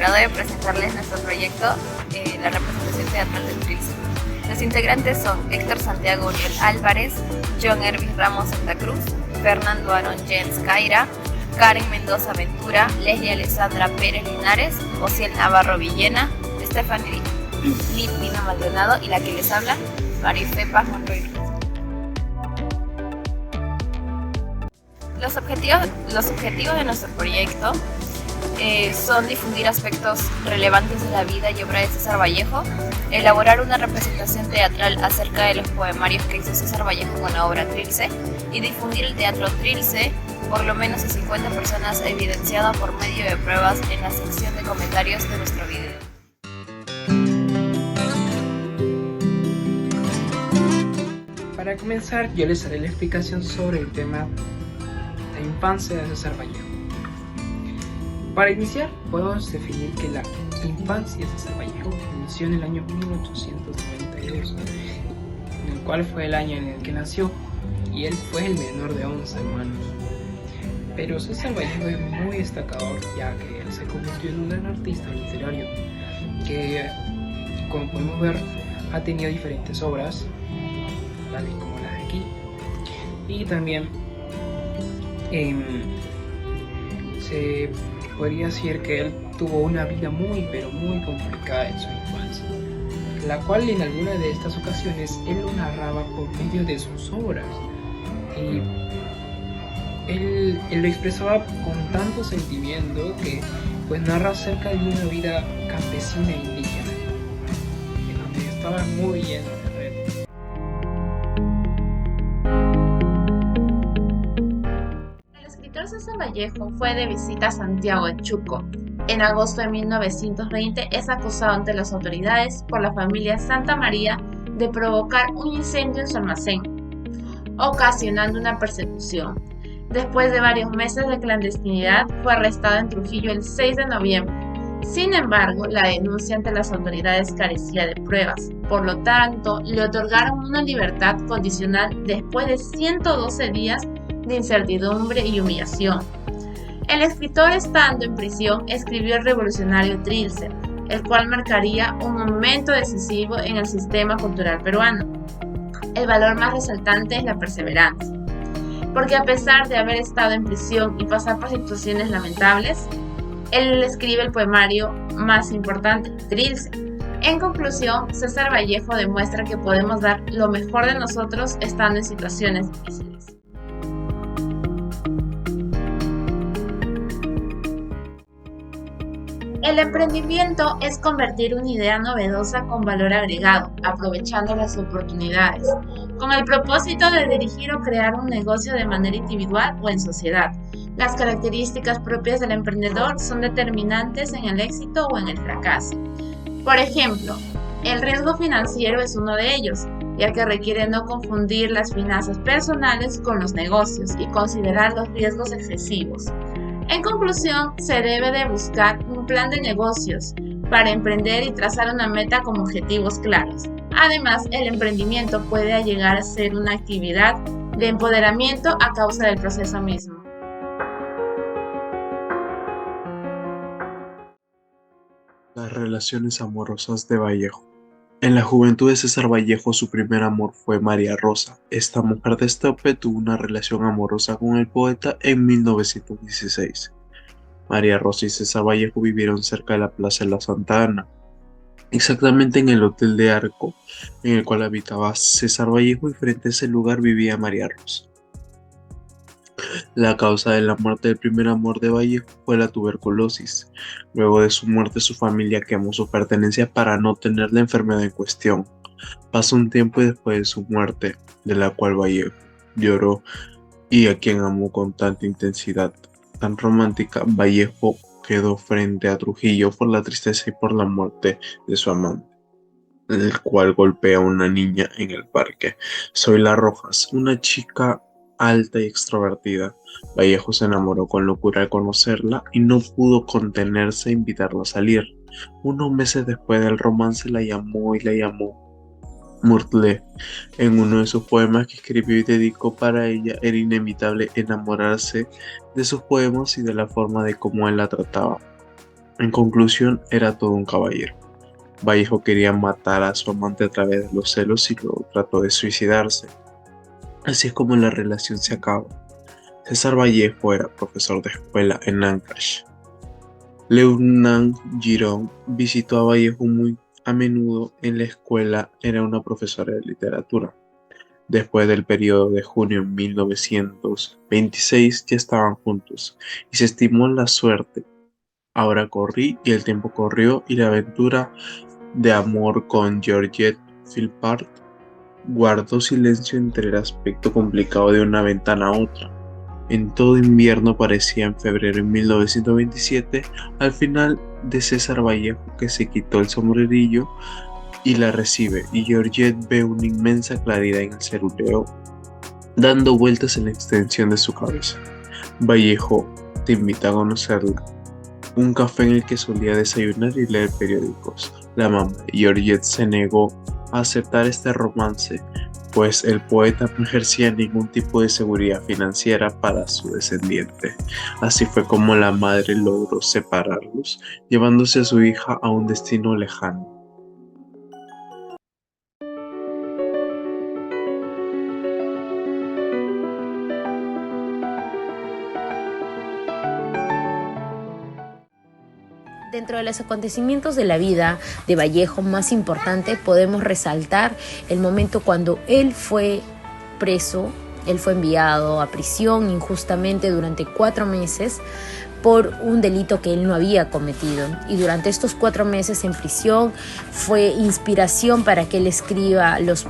agrado de presentarles nuestro proyecto, la representación teatral de Trilce. Los integrantes son Héctor Santiago Uriel Álvarez, John Hervis Ramos Santa Cruz, Fernando Aaron Jens Caira, Karen Mendoza Ventura, Leslie Alessandra Pérez Linares, Ociel Navarro Villena, Stephanie Lipina Maldonado y la que les habla, Marife Paz Monroy. Los objetivos de nuestro proyecto son difundir aspectos relevantes de la vida y obra de César Vallejo, elaborar una representación teatral acerca de los poemarios que hizo César Vallejo con la obra Trilce y difundir el teatro Trilce por lo menos a 50 personas, evidenciado por medio de pruebas en la sección de comentarios de nuestro video. Para comenzar, yo les haré la explicación sobre el tema de la infancia de César Vallejo. Para iniciar, podemos definir que la infancia de César Vallejo inició en el año 1892, en el cual fue el año en el que nació, y él fue el menor de 11 hermanos. Pero César Vallejo es muy destacador, ya que él se convirtió en un gran artista literario, que, como podemos ver, ha tenido diferentes obras, tales como las de aquí, y también se podría decir que él tuvo una vida muy pero muy complicada en su infancia, la cual en alguna de estas ocasiones él lo narraba por medio de sus obras, y él lo expresaba con tanto sentimiento que pues narra acerca de una vida campesina e indígena, en donde estaba muy lleno de retos. El escritor César Vallejo fue de visita a Santiago de Chuco. En agosto de 1920 es acusado ante las autoridades por la familia Santa María de provocar un incendio en su almacén, ocasionando una persecución. Después de varios meses de clandestinidad, fue arrestado en Trujillo el 6 de noviembre. Sin embargo, la denuncia ante las autoridades carecía de pruebas. Por lo tanto, le otorgaron una libertad condicional después de 112 días de incertidumbre y humillación. El escritor, estando en prisión, escribió el revolucionario Trilce, el cual marcaría un momento decisivo en el sistema cultural peruano. El valor más resaltante es la perseverancia, porque a pesar de haber estado en prisión y pasar por situaciones lamentables, él escribe el poemario más importante, Trilce. En conclusión, César Vallejo demuestra que podemos dar lo mejor de nosotros estando en situaciones difíciles. El emprendimiento es convertir una idea novedosa con valor agregado, aprovechando las oportunidades, con el propósito de dirigir o crear un negocio de manera individual o en sociedad. Las características propias del emprendedor son determinantes en el éxito o en el fracaso. Por ejemplo, el riesgo financiero es uno de ellos, ya que requiere no confundir las finanzas personales con los negocios y considerar los riesgos excesivos. En conclusión, se debe de buscar un plan de negocios para emprender y trazar una meta con objetivos claros. Además, el emprendimiento puede llegar a ser una actividad de empoderamiento a causa del proceso mismo. Las relaciones amorosas de Vallejo. En la juventud de César Vallejo, su primer amor fue María Rosa. Esta mujer de estope tuvo una relación amorosa con el poeta en 1916. María Rosa y César Vallejo vivieron cerca de la Plaza de la Santa Ana, exactamente en el Hotel de Arco, en el cual habitaba César Vallejo, y frente a ese lugar vivía María Rosa. La causa de la muerte del primer amor de Vallejo fue la tuberculosis. Luego de su muerte, su familia quemó sus pertenencias para no tener la enfermedad en cuestión. Pasó un tiempo después de su muerte, de la cual Vallejo lloró y a quien amó con tanta intensidad tan romántica. Vallejo quedó frente a Trujillo por la tristeza y por la muerte de su amante, el cual golpea a una niña en el parque. Zoila Rojas, una chica alta y extrovertida. Vallejo se enamoró con locura al conocerla y no pudo contenerse e invitarla a salir. Unos meses después del romance la llamó Murtle. En uno de sus poemas que escribió y dedicó para ella, era inevitable enamorarse de sus poemas y de la forma de cómo él la trataba. En conclusión, era todo un caballero. Vallejo quería matar a su amante a través de los celos y luego trató de suicidarse. Así es como la relación se acaba. César Vallejo era profesor de escuela en Ancash. Leunant Girón visitó a Vallejo muy a menudo en la escuela, era una profesora de literatura. Después del periodo de junio de 1926 ya estaban juntos y se estimó la suerte. Ahora corrí y el tiempo corrió y la aventura de amor con Georgette Philpott guardó silencio entre el aspecto complicado de una ventana a otra. En todo invierno parecía en febrero de 1927, al final de César Vallejo que se quitó el sombrerillo y la recibe, y Georgette ve una inmensa claridad en el ceruleo, dando vueltas en la extensión de su cabeza. Vallejo te invita a conocerla. Un café en el que solía desayunar y leer periódicos. La mamá Georgette se negó a aceptar este romance, pues el poeta no ejercía ningún tipo de seguridad financiera para su descendiente. Así fue como la madre logró separarlos, llevándose a su hija a un destino lejano. Dentro de los acontecimientos de la vida de Vallejo más importante podemos resaltar el momento cuando él fue preso, él fue enviado a prisión injustamente durante 4 meses por un delito que él no había cometido, y durante estos 4 meses en prisión fue inspiración para que él escriba los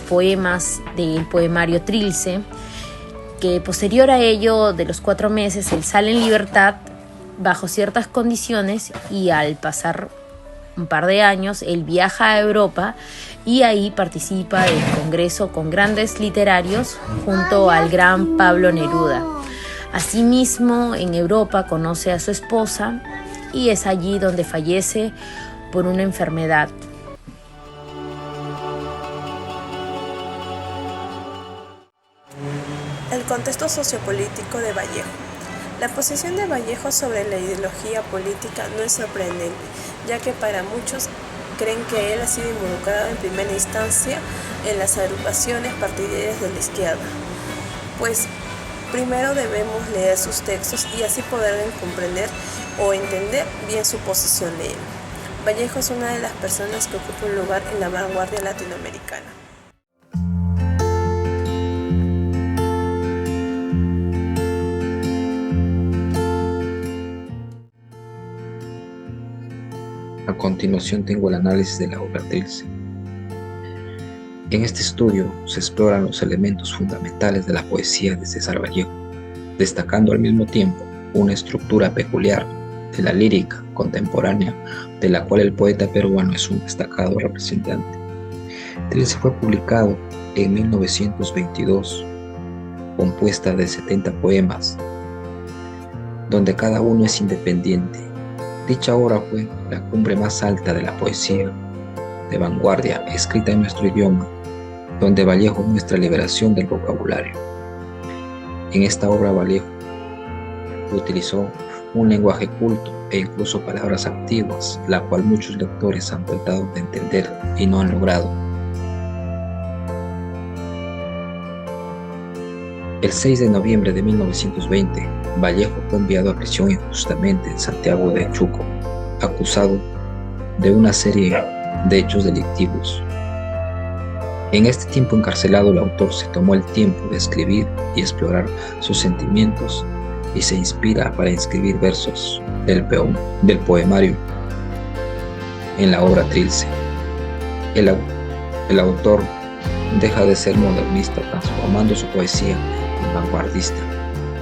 poemas del poemario Trilce, que posterior a ello de los 4 meses él sale en libertad bajo ciertas condiciones, y al pasar un par de años él viaja a Europa y ahí participa en congreso con grandes literarios junto al gran Pablo Neruda. Asimismo, en Europa conoce a su esposa y es allí donde fallece por una enfermedad. El contexto sociopolítico de Vallejo. La posición de Vallejo sobre la ideología política no es sorprendente, ya que para muchos creen que él ha sido involucrado en primera instancia en las agrupaciones partidarias de la izquierda. Pues primero debemos leer sus textos y así poder comprender o entender bien su posición de él. Vallejo es una de las personas que ocupa un lugar en la vanguardia latinoamericana. A continuación tengo el análisis de la obra Trilce. En este estudio se exploran los elementos fundamentales de la poesía de César Vallejo, destacando al mismo tiempo una estructura peculiar de la lírica contemporánea, de la cual el poeta peruano es un destacado representante. Trilce fue publicado en 1922, compuesta de 70 poemas, donde cada uno es independiente. Dicha obra fue la cumbre más alta de la poesía de vanguardia escrita en nuestro idioma, donde Vallejo muestra liberación del vocabulario. En esta obra Vallejo utilizó un lenguaje culto e incluso palabras antiguas, la cual muchos lectores han tratado de entender y no han logrado. El 6 de noviembre de 1920, Vallejo fue enviado a prisión injustamente en Santiago de Chuco, acusado de una serie de hechos delictivos. En este tiempo encarcelado, el autor se tomó el tiempo de escribir y explorar sus sentimientos y se inspira para escribir versos del poemario en la obra Trilce. El autor deja de ser modernista, transformando su poesía en vanguardista,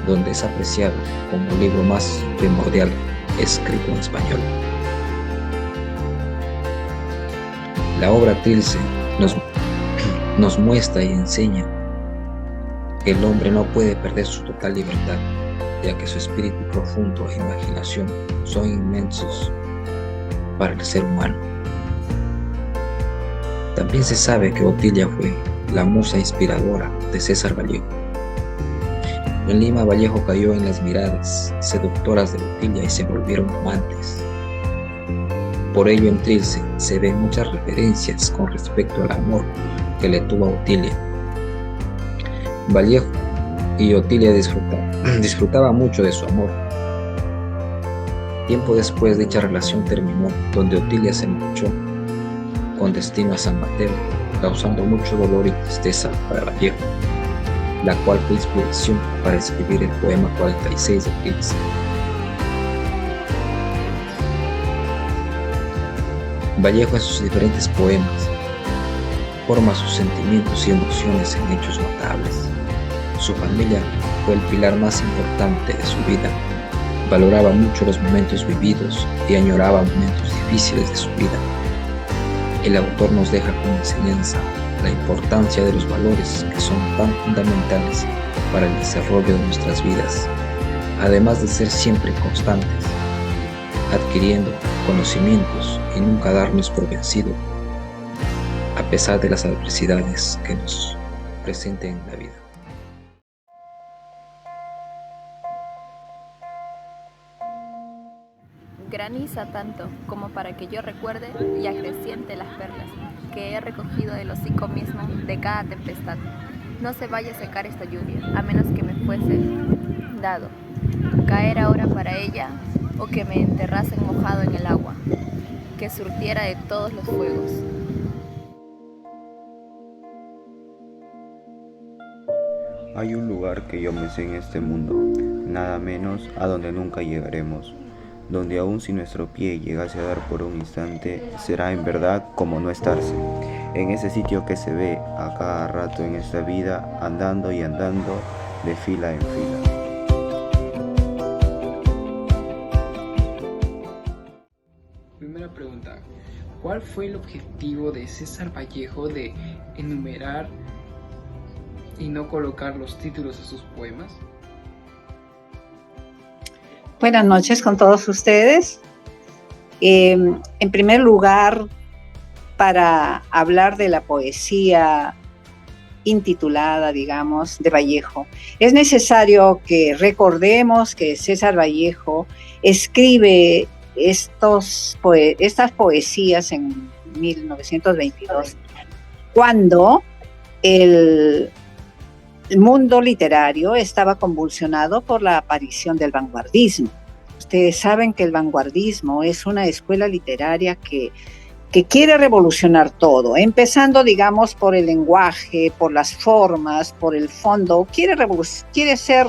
donde es apreciado como el libro más primordial escrito en español. La obra Trilce nos muestra y enseña que el hombre no puede perder su total libertad, ya que su espíritu profundo e imaginación son inmensos para el ser humano. También se sabe que Otilia fue la musa inspiradora de César Vallejo. En Lima, Vallejo cayó en las miradas seductoras de Otilia y se volvieron amantes. Por ello en Trilce se ven muchas referencias con respecto al amor que le tuvo a Otilia. Vallejo y Otilia disfrutaba mucho de su amor. Tiempo después dicha relación terminó, donde Otilia se marchó con destino a San Mateo, causando mucho dolor y tristeza para Vallejo, la cual fue inspiración para escribir el poema 46 de Trilce. Vallejo en sus diferentes poemas forma sus sentimientos y emociones en hechos notables. Su familia fue el pilar más importante de su vida. Valoraba mucho los momentos vividos y añoraba momentos difíciles de su vida. El autor nos deja como enseñanza la importancia de los valores que son tan fundamentales para el desarrollo de nuestras vidas, además de ser siempre constantes, adquiriendo conocimientos y nunca darnos por vencido, a pesar de las adversidades que nos presenten en la vida. Graniza tanto como para que yo recuerde y acreciente las perlas que he recogido del hocico mismo de cada tempestad. No se vaya a secar esta lluvia, a menos que me fuese dado caer ahora para ella, o que me enterrasen mojado en el agua, que surtiera de todos los fuegos. Hay un lugar que yo me sé en este mundo, nada menos a donde nunca llegaremos, donde aun si nuestro pie llegase a dar por un instante, será en verdad como no estarse, en ese sitio que se ve a cada rato en esta vida, andando y andando de fila en fila. Primera pregunta. ¿Cuál fue el objetivo de César Vallejo de enumerar y no colocar los títulos de sus poemas? Buenas noches con todos ustedes. En primer lugar, para hablar de la poesía intitulada, digamos, de Vallejo, es necesario que recordemos que César Vallejo escribe estas poesías en 1922, cuando el mundo literario estaba convulsionado por la aparición del vanguardismo. Ustedes saben que el vanguardismo es una escuela literaria que quiere revolucionar todo, empezando, digamos, por el lenguaje, por las formas, por el fondo. Quiere ser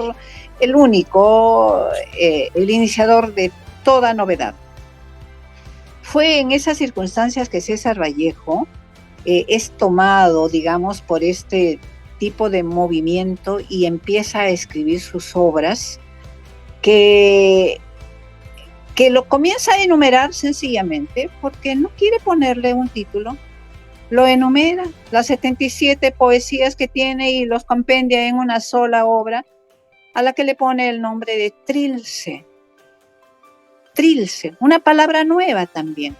el único, el iniciador de toda novedad. Fue en esas circunstancias que César Vallejo es tomado, digamos, por este tipo de movimiento y empieza a escribir sus obras que lo comienza a enumerar sencillamente porque no quiere ponerle un título. Lo enumera, las 77 poesías que tiene, y los compendia en una sola obra, a la que le pone el nombre de Trilce. Trilce, una palabra nueva también.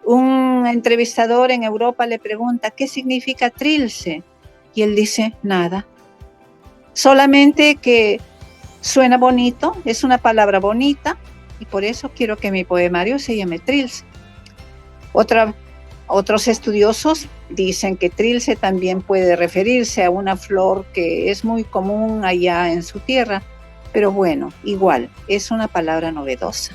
Un entrevistador en Europa le pregunta, ¿qué significa Trilce? Y él dice, nada. Solamente que suena bonito, es una palabra bonita, y por eso quiero que mi poemario se llame Trilce. Otros estudiosos dicen que Trilce también puede referirse a una flor que es muy común allá en su tierra, pero bueno, igual, es una palabra novedosa.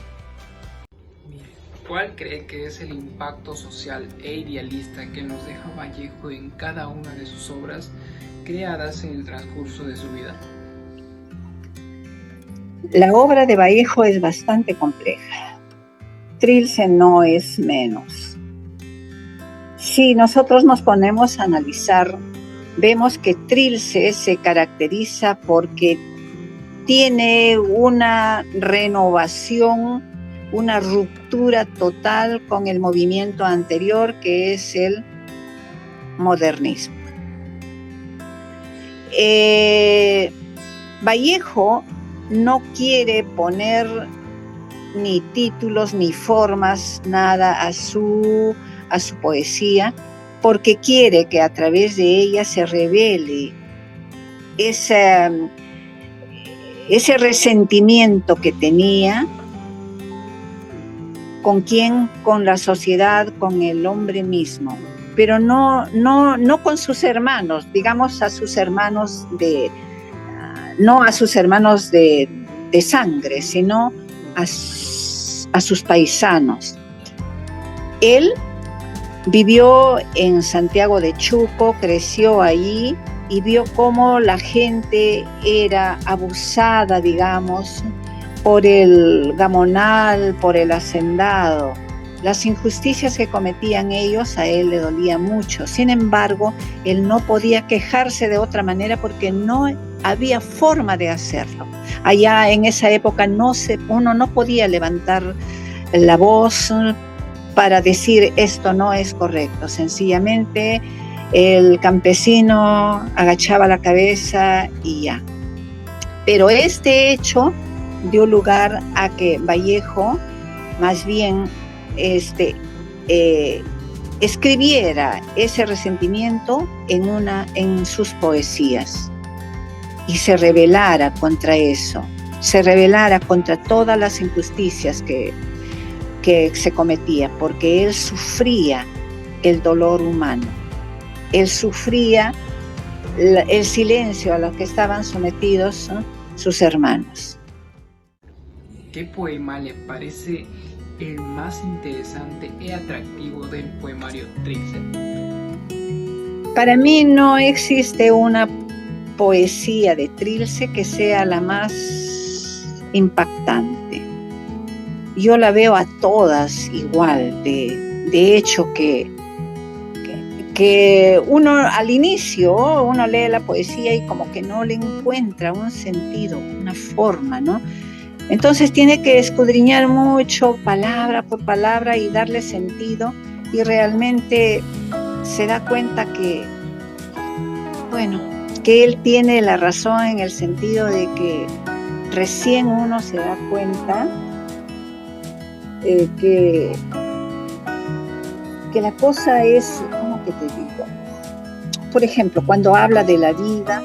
¿Cuál cree que es el impacto social e idealista que nos deja Vallejo en cada una de sus obras creadas en el transcurso de su vida? La obra de Vallejo es bastante compleja. Trilce no es menos. Si nosotros nos ponemos a analizar, vemos que Trilce se caracteriza porque tiene una renovación, una ruptura total con el movimiento anterior, que es el modernismo. Vallejo no quiere poner ni títulos ni formas, nada a su poesía, porque quiere que a través de ella se revele ese resentimiento que tenía ¿Con quién? Con la sociedad, con el hombre mismo, pero no con sus hermanos, digamos a sus hermanos no a sus hermanos de sangre, sino a sus paisanos. Él vivió en Santiago de Chuco, creció allí y vio cómo la gente era abusada, digamos, por el gamonal, por el hacendado. Las injusticias que cometían ellos a él le dolía mucho. Sin embargo, él no podía quejarse de otra manera porque no había forma de hacerlo. Allá en esa época uno no podía levantar la voz para decir esto no es correcto. Sencillamente el campesino agachaba la cabeza y ya. Pero este hecho dio lugar a que Vallejo más bien escribiera ese resentimiento en sus poesías y se rebelara contra eso, se rebelara contra todas las injusticias que se cometía, porque él sufría el dolor humano, él sufría el silencio a lo que estaban sometidos, ¿no?, sus hermanos. ¿Qué poema le parece el más interesante y atractivo del poemario Trilce? Para mí no existe una poesía de Trilce que sea la más impactante. Yo la veo a todas igual. De hecho, que uno al inicio, uno lee la poesía y como que no le encuentra un sentido, una forma, ¿no? Entonces tiene que escudriñar mucho, palabra por palabra, y darle sentido, y realmente se da cuenta que él tiene la razón en el sentido de que recién uno se da cuenta que la cosa es, ¿cómo que te digo? Por ejemplo, cuando habla de la vida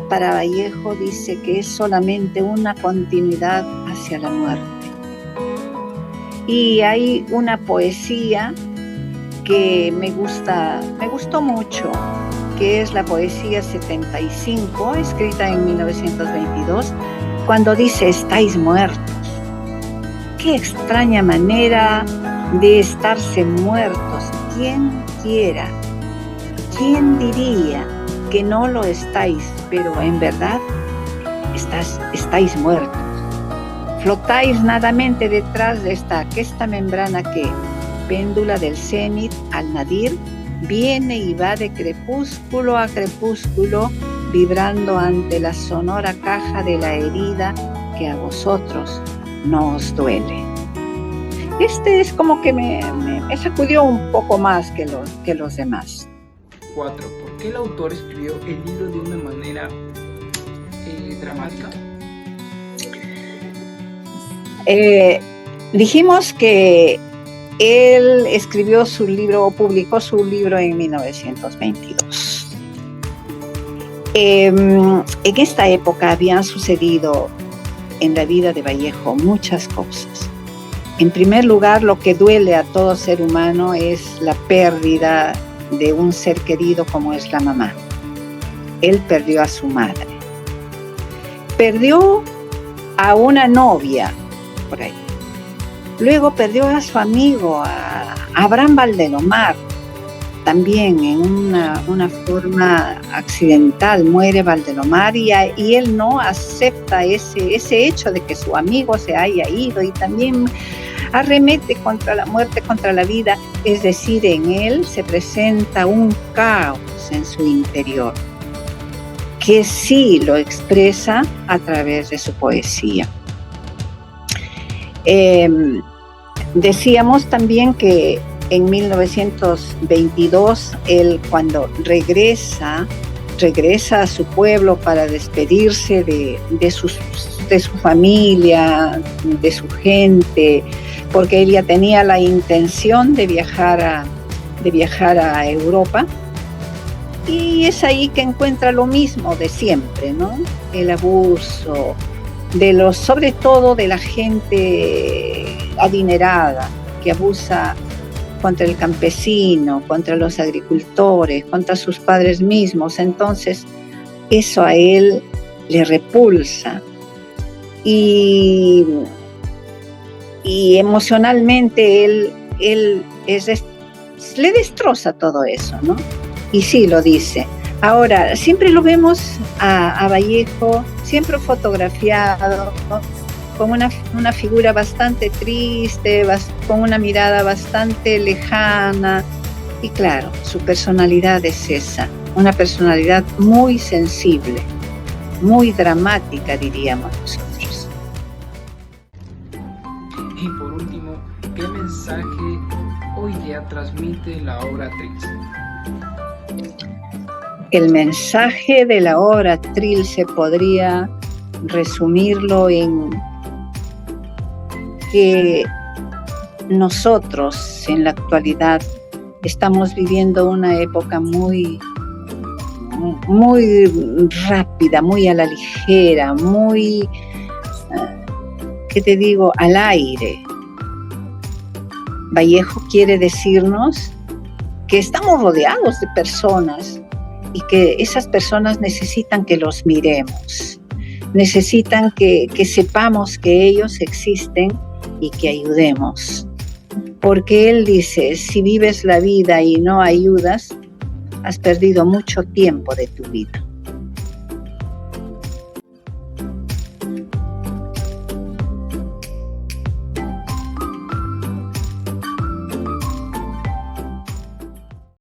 para Vallejo dice que es solamente una continuidad hacia la muerte. Y hay una poesía que me gustó mucho, que es la poesía 75, escrita en 1922, cuando dice estáis muertos. Qué extraña manera de estarse muertos. ¿Quién quiera? ¿Quién diría que no lo estáis, pero en verdad estáis muertos? Flotáis nadamente detrás de esta membrana que, péndula del cenit al nadir, viene y va de crepúsculo a crepúsculo, vibrando ante la sonora caja de la herida que a vosotros no os duele. Es como que me sacudió un poco más que los demás. 4. ¿Por qué el autor escribió el libro de una manera dramática? Dijimos que él escribió su libro, o publicó su libro en 1922. En esta época habían sucedido en la vida de Vallejo muchas cosas. En primer lugar, lo que duele a todo ser humano es la pérdida de un ser querido como es la mamá. Él perdió a su madre. Perdió a una novia por ahí. Luego perdió a su amigo, a Abraham Valdelomar. También en una forma accidental muere Valdelomar y él no acepta ese hecho de que su amigo se haya ido, y también arremete contra la muerte, contra la vida. Es decir, en él se presenta un caos en su interior que sí lo expresa a través de su poesía. Decíamos también que en 1922, él cuando regresa a su pueblo para despedirse de su familia, de su gente, porque él ya tenía la intención de viajar a Europa, y es ahí que encuentra lo mismo de siempre, ¿no? El abuso sobre todo de la gente adinerada, que abusa contra el campesino, contra los agricultores, contra sus padres mismos. Entonces, eso a él le repulsa. Y emocionalmente él le destroza todo eso, ¿no? Y sí, lo dice. Ahora, siempre lo vemos a Vallejo, siempre fotografiado, con una figura bastante triste, con una mirada bastante lejana. Y claro, su personalidad es esa, una personalidad muy sensible, muy dramática, diríamos nosotros. Y por último, ¿qué mensaje hoy día transmite la obra Trilce? El mensaje de la obra Trilce podría resumirlo en que nosotros en la actualidad estamos viviendo una época muy rápida, muy a la ligera, muy, ¿qué te digo?, al aire. Vallejo quiere decirnos que estamos rodeados de personas y que esas personas necesitan que los miremos, necesitan que sepamos que ellos existen y que ayudemos. Porque él dice, si vives la vida y no ayudas, has perdido mucho tiempo de tu vida.